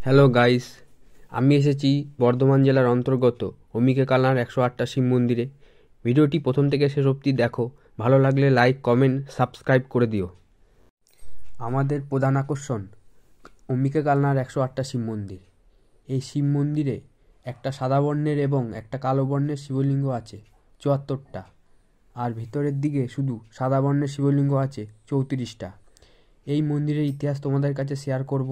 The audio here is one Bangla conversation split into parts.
হ্যালো গাইস, আমি এসেছি বর্ধমান জেলার অন্তর্গত অম্বিকা কালনার 108টা শিব মন্দিরে। ভিডিওটি প্রথম থেকে শেষ অবধি দেখো, ভালো লাগলে লাইক, কমেন্ট, সাবস্ক্রাইব করে দিও। আমাদের প্রধান আকর্ষণ অম্বিকা কালনার 108টা শিব মন্দির। এই শিব মন্দিরে একটা সাদা বর্ণের এবং একটা কালো বর্ণের শিবলিঙ্গ আছে 74টা, আর ভিতরের দিকে শুধু সাদা বর্ণের শিবলিঙ্গ আছে 34টা। এই মন্দিরের ইতিহাস তোমাদের কাছে শেয়ার করব।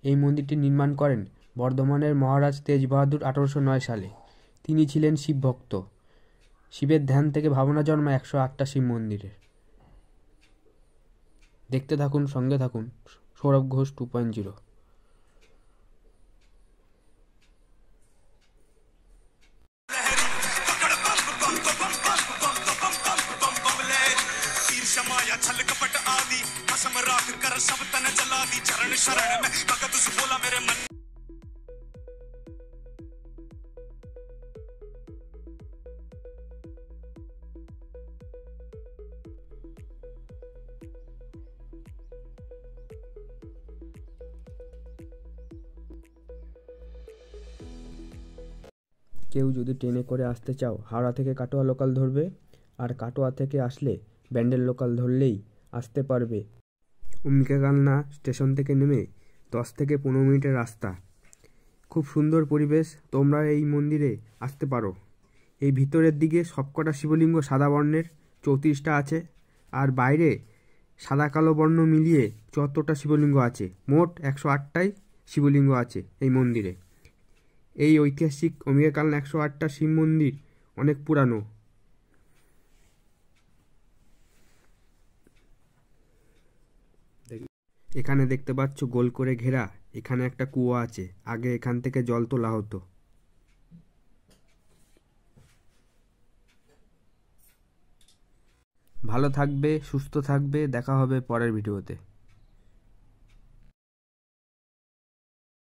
এই মন্দিরটি নির্মাণ করেন বর্ধমানের মহারাজ তেজ বাহাদুর 1809 সালে। তিনি ছিলেন শিব ভক্ত। শিবের ধ্যান থেকে ভাবনা জন্মায় 108টা শিব মন্দিরের। দেখতে থাকুন, সঙ্গে থাকুন। সৌরভ ঘোষ 2.0। কেউ যদি ট্রেনে করে আসতে চাও, হাওড়া থেকে কাটোয়া লোকাল ধরবে, আর কাটোয়া থেকে আসলে ব্যান্ডেল লোকাল ধরলেই আসতে পারবে। অম্বিকা কালনা স্টেশন থেকে নেমে 10 থেকে 15 মিনিটের রাস্তা। খুব সুন্দর পরিবেশ, তোমরা এই মন্দিরে আসতে পারো। এই ভিতরের দিকে সবকটা শিবলিঙ্গ সাদা বর্ণের 34টা আছে, আর বাইরে সাদা কালো বর্ণ মিলিয়ে 74টা শিবলিঙ্গ আছে। মোট 108টাই শিবলিঙ্গ আছে এই মন্দিরে। এই ঐতিহাসিক অম্বিকা কালনা 108টা শিব মন্দির অনেক পুরানো। এখানে দেখতে পাচ্ছ গোল করে ঘেরা, এখানে একটা কুয়ো আছে। আগে এখান থেকে জল তোলা হতো। ভালো থাকবে, সুস্থ থাকবে, দেখা হবে পরের ভিডিওতে।